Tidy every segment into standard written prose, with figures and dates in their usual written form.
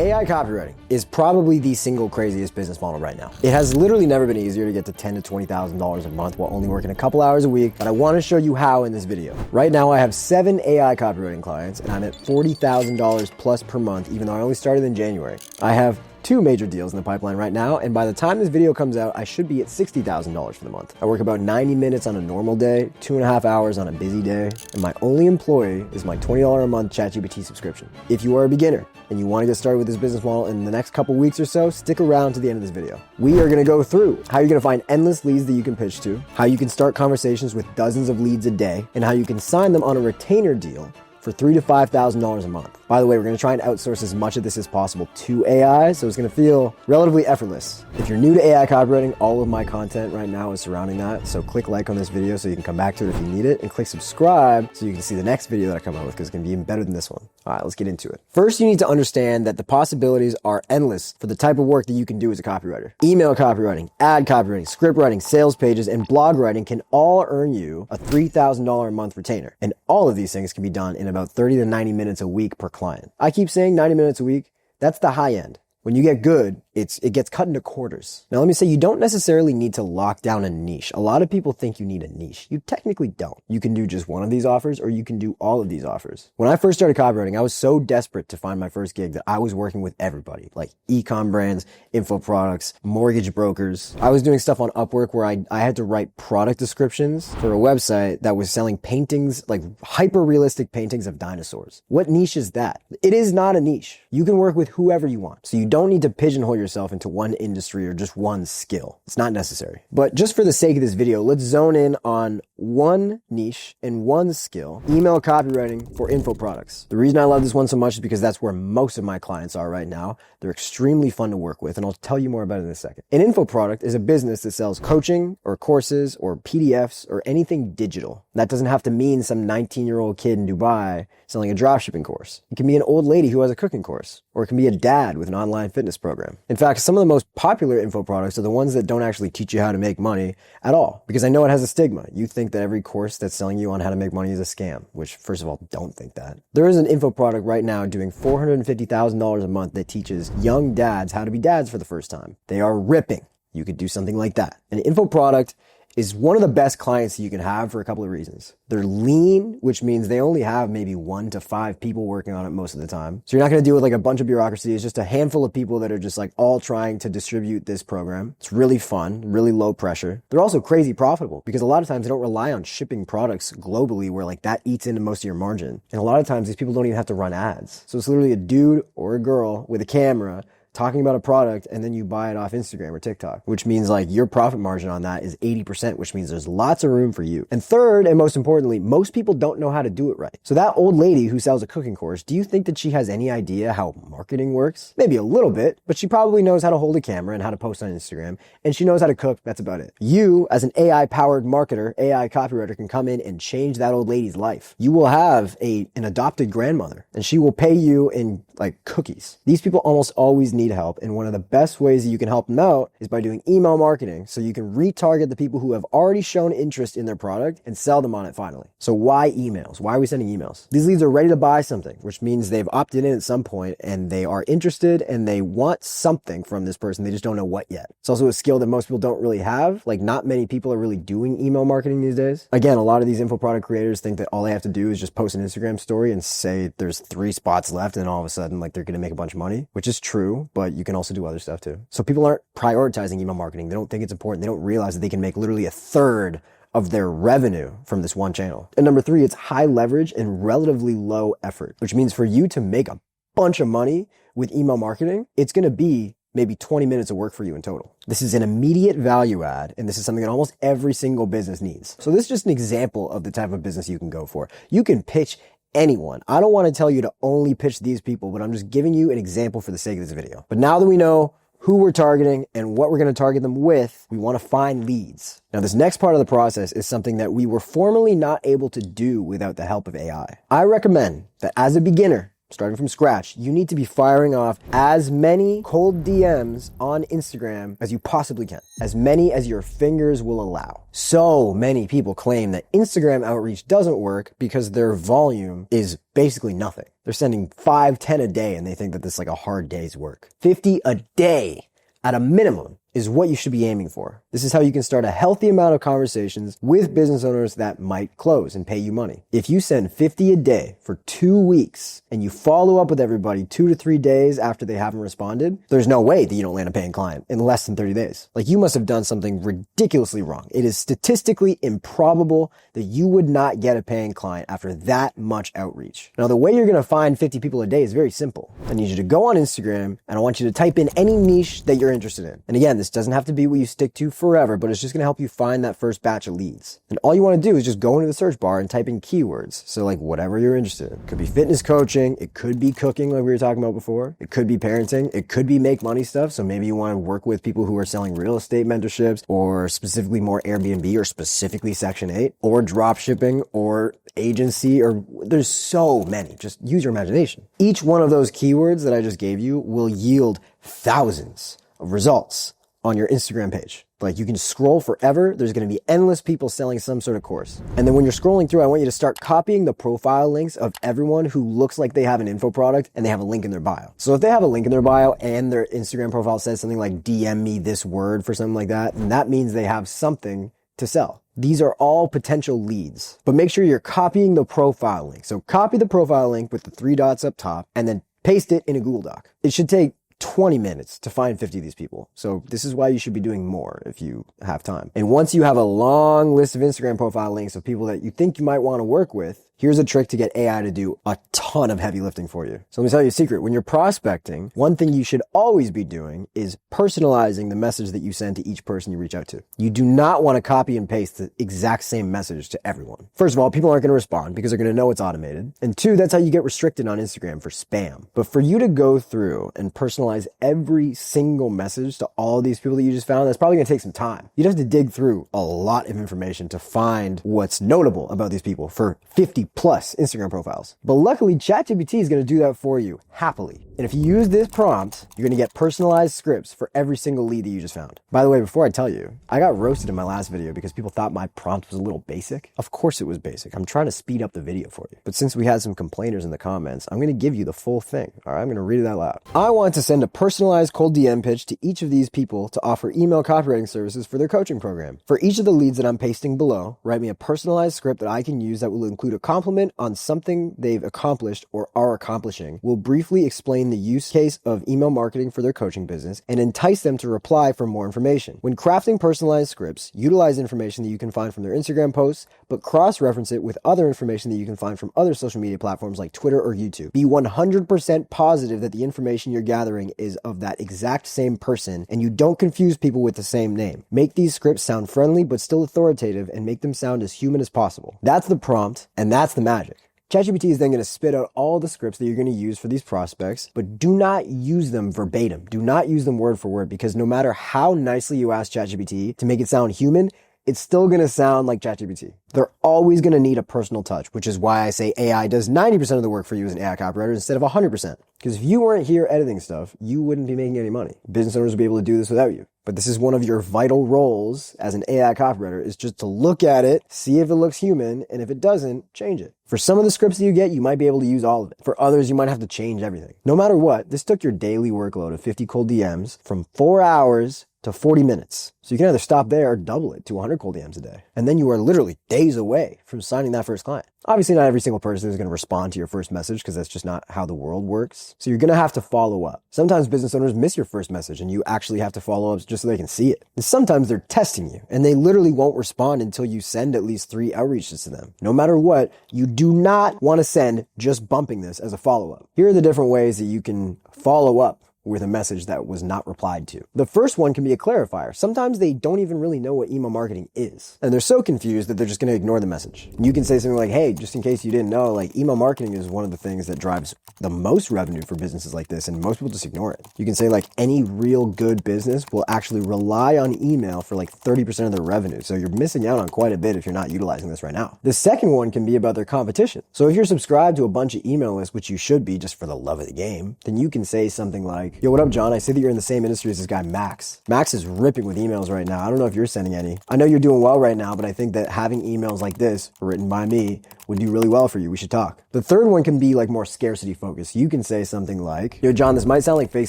AI copywriting is probably the single craziest business model right now. It has literally never been easier to get to $10,000 to $20,000 a month while only working a couple hours a week, but I want to show you how in this video. Right now I have 7 AI copywriting clients and I'm at $40,000 plus per month, even though I only started in January. I have 2 major deals in the pipeline right now, and by the time this video comes out, I should be at $60,000 for the month. I work about 90 minutes on a normal day, 2.5 hours on a busy day, and my only employee is my $20 a month Chat GPT subscription. If you are a beginner and you want to get started with this business model in the next couple weeks or so, stick around to the end of this video. We are going to go through how you're going to find endless leads that you can pitch to, how you can start conversations with dozens of leads a day, and how you can sign them on a retainer deal for $3,000 to $5,000 a month. By the way, we're going to try and outsource as much of this as possible to AI, so it's going to feel relatively effortless. If you're new to AI copywriting, all of my content right now is surrounding that, so click like on this video so you can come back to it if you need it, and click subscribe so you can see the next video that I come out with, because it's going to be even better than this one. All right, let's get into it. First, you need to understand that the possibilities are endless for the type of work that you can do as a copywriter. Email copywriting, ad copywriting, script writing, sales pages, and blog writing can all earn you a $3,000 a month retainer, and all of these things can be done in about 30 to 90 minutes a week per client. I keep saying 90 minutes a week. That's the high end. When you get good, it gets cut into quarters. Now, let me say you don't necessarily need to lock down a niche. A lot of people think you need a niche. You technically don't. You can do just one of these offers or you can do all of these offers. When I first started copywriting, I was so desperate to find my first gig that I was working with everybody, like e-com brands, info products, mortgage brokers. I was doing stuff on Upwork where I had to write product descriptions for a website that was selling paintings, like hyper-realistic paintings of dinosaurs. What niche is that? It is not a niche. You can work with whoever you want. So you don't need to pigeonhole yourself into one industry or just one skill. It's not necessary. But just for the sake of this video, let's zone in on one niche and one skill: email copywriting for info products. The reason I love this one so much is because that's where most of my clients are right now. They're extremely fun to work with, and I'll tell you more about it in a second. An info product is a business that sells coaching or courses or PDFs or anything digital. That doesn't have to mean some 19-year-old kid in Dubai selling a dropshipping course. It can be an old lady who has a cooking course, or it can be a dad with an online fitness program. In fact, some of the most popular info products are the ones that don't actually teach you how to make money at all, because I know it has a stigma. You think that every course that's selling you on how to make money is a scam, which, first of all, don't think that. There is an info product right now doing $450,000 a month that teaches young dads how to be dads for the first time. They are ripping. You could do something like that. An info product is one of the best clients that you can have for a couple of reasons. They're lean, which means they only have maybe 1 to 5 people working on it most of the time. So you're not going to deal with like a bunch of bureaucracy. It's just a handful of people that are just like all trying to distribute this program. It's really fun, really low pressure. They're also crazy profitable because a lot of times they don't rely on shipping products globally where like that eats into most of your margin. And a lot of times these people don't even have to run ads. So it's literally a dude or a girl with a camera talking about a product, and then you buy it off Instagram or TikTok, which means like your profit margin on that is 80%, which means there's lots of room for you. And third, and most importantly, most people don't know how to do it right. So that old lady who sells a cooking course, do you think that she has any idea how marketing works? Maybe a little bit, but she probably knows how to hold a camera and how to post on Instagram, and she knows how to cook. That's about it. You, as an AI-powered marketer, AI copywriter, can come in and change that old lady's life. You will have an adopted grandmother, and she will pay you in like cookies. These people almost always need help, and one of the best ways that you can help them out is by doing email marketing, so you can retarget the people who have already shown interest in their product and sell them on it finally. So why emails? Why are we sending emails? These leads are ready to buy something, which means they've opted in at some point and they are interested and they want something from this person. They just don't know what yet. It's also a skill that most people don't really have. Like, not many people are really doing email marketing these days. Again, a lot of these info product creators think that all they have to do is just post an Instagram story and say there's 3 spots left, and all of a sudden like they're going to make a bunch of money, which is true, but you can also do other stuff too. So people aren't prioritizing email marketing. They don't think it's important. They don't realize that they can make literally 1/3 of their revenue from this one channel. And number 3, it's high leverage and relatively low effort, which means for you to make a bunch of money with email marketing, it's going to be maybe 20 minutes of work for you in total. This is an immediate value add, and this is something that almost every single business needs. So this is just an example of the type of business you can go for. You can pitch anyone. I don't want to tell you to only pitch these people, but I'm just giving you an example for the sake of this video. But now that we know who we're targeting and what we're going to target them with, we want to find leads. Now, this next part of the process is something that we were formerly not able to do without the help of AI. I recommend that as a beginner, starting from scratch, you need to be firing off as many cold DMs on Instagram as you possibly can, as many as your fingers will allow. So many people claim that Instagram outreach doesn't work because their volume is basically nothing. They're sending 5, 10 a day and they think that this is like a hard day's work. 50 a day at a minimum is what you should be aiming for. This is how you can start a healthy amount of conversations with business owners that might close and pay you money. If you send 50 a day for 2 weeks and you follow up with everybody 2 to 3 days after they haven't responded, there's no way that you don't land a paying client in less than 30 days. Like, you must have done something ridiculously wrong. It is statistically improbable that you would not get a paying client after that much outreach. Now, the way you're going to find 50 people a day is very simple. I need you to go on Instagram and I want you to type in any niche that you're interested in. And again, this doesn't have to be what you stick to forever, but it's just going to help you find that first batch of leads. And all you want to do is just go into the search bar and type in keywords. So like whatever you're interested in. It could be fitness coaching. It could be cooking like we were talking about before. It could be parenting. It could be make money stuff. So maybe you want to work with people who are selling real estate mentorships, or specifically more Airbnb, or specifically Section 8, or drop shipping, or agency, or there's so many. Just use your imagination. Each one of those keywords that I just gave you will yield thousands of results on your Instagram page. Like, you can scroll forever. There's going to be endless people selling some sort of course. And then when you're scrolling through, I want you to start copying the profile links of everyone who looks like they have an info product and they have a link in their bio. So if they have a link in their bio and their Instagram profile says something like DM me this word for something like that, then that means they have something to sell. These are all potential leads, but make sure you're copying the profile link. So copy the profile link with the 3 dots up top and then paste it in a Google Doc. It should take 20 minutes to find 50 of these people. So this is why you should be doing more if you have time. And once you have a long list of Instagram profile links of people that you think you might want to work with, here's a trick to get AI to do a ton of heavy lifting for you. So let me tell you a secret. When you're prospecting, one thing you should always be doing is personalizing the message that you send to each person you reach out to. You do not want to copy and paste the exact same message to everyone. First of all, people aren't going to respond because they're going to know it's automated. And 2, that's how you get restricted on Instagram for spam. But for you to go through and personalize every single message to all of these people that you just found, that's probably going to take some time. You'd have to dig through a lot of information to find what's notable about these people for 50 plus Instagram profiles. But luckily, Chat GPT is going to do that for you happily. And if you use this prompt, you're going to get personalized scripts for every single lead that you just found. By the way, before I tell you, I got roasted in my last video because people thought my prompt was a little basic. Of course it was basic. I'm trying to speed up the video for you. But since we had some complainers in the comments, I'm going to give you the full thing. All right, I'm going to read it out loud. I want to send a personalized cold DM pitch to each of these people to offer email copywriting services for their coaching program. For each of the leads that I'm pasting below, write me a personalized script that I can use that will include a compliment on something they've accomplished or are accomplishing, will briefly explain the use case of email marketing for their coaching business, and entice them to reply for more information. When crafting personalized scripts, utilize information that you can find from their Instagram posts, but cross-reference it with other information that you can find from other social media platforms like Twitter or YouTube. Be 100% positive that the information you're gathering is of that exact same person, and you don't confuse people with the same name. Make these scripts sound friendly but still authoritative, and make them sound as human as possible. That's the prompt, and that's the magic. ChatGPT is then going to spit out all the scripts that you're going to use for these prospects, but do not use them verbatim. Do not use them word for word, because no matter how nicely you ask ChatGPT to make it sound human, it's still going to sound like ChatGPT. They're always going to need a personal touch, which is why I say AI does 90% of the work for you as an AI copywriter instead of 100%. Because if you weren't here editing stuff, you wouldn't be making any money. Business owners would be able to do this without you. But this is one of your vital roles as an AI copywriter, is just to look at it, see if it looks human, and if it doesn't, change it. For some of the scripts that you get, you might be able to use all of it. For others, you might have to change everything. No matter what, this took your daily workload of 50 cold DMs from 4 hours to 40 minutes. So you can either stop there or double it to 100 cold DMs a day. And then you are literally days away from signing that first client. Obviously, not every single person is going to respond to your first message, because that's just not how the world works. So you're going to have to follow up. Sometimes business owners miss your first message and you actually have to follow up just so they can see it. And sometimes they're testing you and they literally won't respond until you send at least 3 outreaches to them. No matter what, you do not want to send just bumping this as a follow-up. Here are the different ways that you can follow up with a message that was not replied to. The first one can be a clarifier. Sometimes they don't even really know what email marketing is, and they're so confused that they're just going to ignore the message. You can say something like, hey, just in case you didn't know, like email marketing is one of the things that drives the most revenue for businesses like this, and most people just ignore it. You can say like any real good business will actually rely on email for like 30% of their revenue. So you're missing out on quite a bit if you're not utilizing this right now. The second one can be about their competition. So if you're subscribed to a bunch of email lists, which you should be just for the love of the game, then you can say something like, yo, what up, John? I see that you're in the same industry as this guy, Max. Max is ripping with emails right now. I don't know if you're sending any. I know you're doing well right now, but I think that having emails like this written by me would do really well for you. We should talk. The third one can be like more scarcity focused. You can say something like, yo, John, this might sound like fake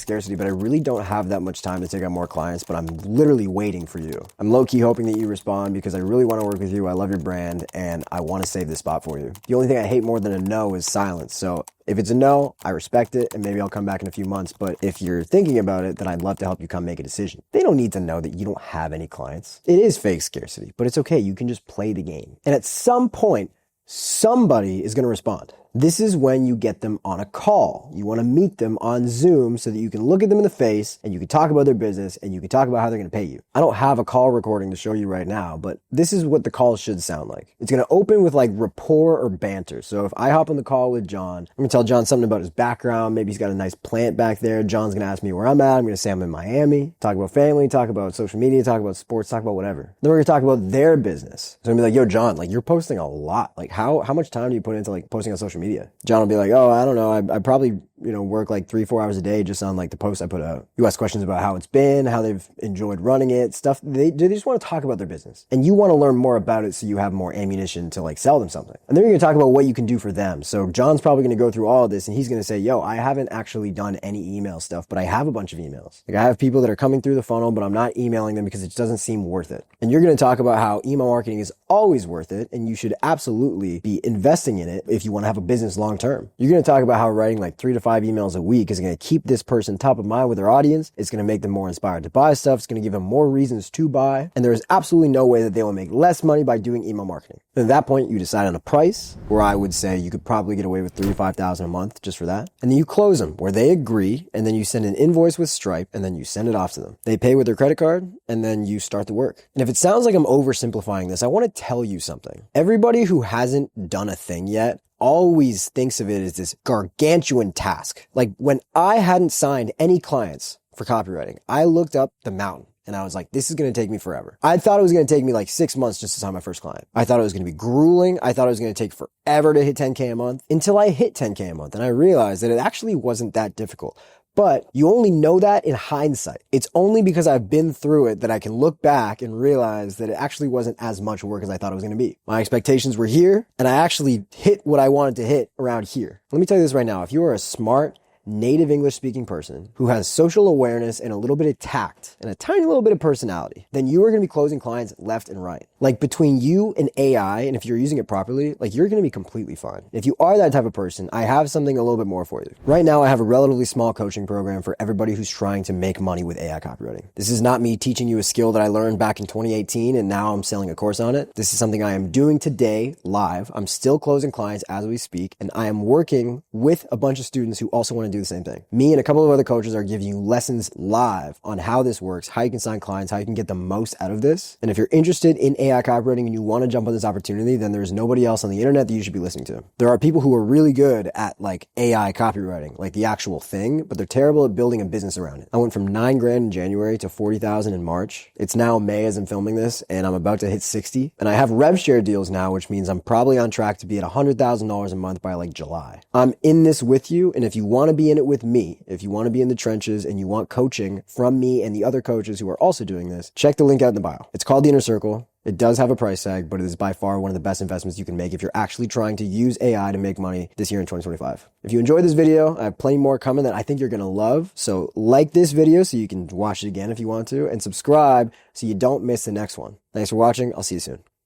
scarcity, but I really don't have that much time to take on more clients, but I'm literally waiting for you. I'm low-key hoping that you respond because I really want to work with you. I love your brand and I want to save this spot for you. The only thing I hate more than a no is silence. So if it's a no, I respect it and maybe I'll come back in a few months. But if you're thinking about it, then I'd love to help you come make a decision. They don't need to know that you don't have any clients. It is fake scarcity, but it's okay. You can just play the game. And at some point, somebody is going to respond. This is when you get them on a call. You want to meet them on Zoom so that you can look at them in the face and you can talk about their business and you can talk about how they're going to pay you. I don't have a call recording to show you right now, but this is what the call should sound like. It's going to open with like rapport or banter. So if I hop on the call with John, I'm going to tell John something about his background. Maybe he's got a nice plant back there. John's going to ask me where I'm at. I'm going to say I'm in Miami, talk about family, talk about social media, talk about sports, talk about whatever. Then we're going to talk about their business. So I'm going to be like, yo, John, like you're posting a lot. Like how much time do you put into like posting on social media? John will be like, oh, I don't know. I probably, work like 3-4 hours a day just on like the posts I put out. You ask questions about how it's been, how they've enjoyed running it, stuff. They just want to talk about their business. And you want to learn more about it so you have more ammunition to like sell them something. And then you're going to talk about what you can do for them. So John's probably going to go through all of this and he's going to say, yo, I haven't actually done any email stuff, but I have a bunch of emails. Like I have people that are coming through the funnel, but I'm not emailing them because it doesn't seem worth it. And you're going to talk about how email marketing is always worth it and you should absolutely be investing in it if you want to have a business long term. You're going to talk about how writing like 3 to 5 emails a week is going to keep this person top of mind with their audience. It's going to make them more inspired to buy stuff. It's going to give them more reasons to buy. And there is absolutely no way that they will make less money by doing email marketing. And at that point, you decide on a price where I would say you could probably get away with $3,000 to $5,000 a month just for that. And then you close them where they agree. And then you send an invoice with Stripe and then you send it off to them. They pay with their credit card and then you start the work. And if it sounds like I'm oversimplifying this, I want to tell you something. Everybody who hasn't done a thing yet always thinks of it as this gargantuan task. Like when I hadn't signed any clients for copywriting, I looked up the mountain and I was like, this is going to take me forever. I thought it was going to take me like 6 months just to sign my first client. I thought it was going to be grueling. I thought it was going to take forever to hit 10K a month until I hit 10K a month. And I realized that it actually wasn't that difficult. But you only know that in hindsight. It's only because I've been through it that I can look back and realize that it actually wasn't as much work as I thought it was going to be. My expectations were here and I actually hit what I wanted to hit around here. Let me tell you this right now. If you are a smart, native English speaking person who has social awareness and a little bit of tact and a tiny little bit of personality, then you are going to be closing clients left and right. Like between you and AI, and if you're using it properly, like you're going to be completely fine. If you are that type of person, I have something a little bit more for you. Right now, I have a relatively small coaching program for everybody who's trying to make money with AI copywriting. This is not me teaching you a skill that I learned back in 2018 and now I'm selling a course on it. This is something I am doing today live. I'm still closing clients as we speak, and I am working with a bunch of students who also want to do the same thing. Me and a couple of other coaches are giving you lessons live on how this works, how you can sign clients, how you can get the most out of this. And if you're interested in AI copywriting and you want to jump on this opportunity, then there's nobody else on the internet that you should be listening to. There are people who are really good at like AI copywriting, like the actual thing, but they're terrible at building a business around it. I went from $9,000 in January to $40,000 in March. It's now May as I'm filming this and I'm about to hit 60. And I have rev share deals now, which means I'm probably on track to be at $100,000 a month by like July. I'm in this with you. And if you want to be in it with me, if you want to be in the trenches and you want coaching from me and the other coaches who are also doing this, check the link out in the bio. It's called The Inner Circle. It does have a price tag, but it is by far one of the best investments you can make if you're actually trying to use AI to make money this year in 2025. If you enjoyed this video, I have plenty more coming that I think you're going to love. So like this video so you can watch it again if you want to, and subscribe so you don't miss the next one. Thanks for watching. I'll see you soon.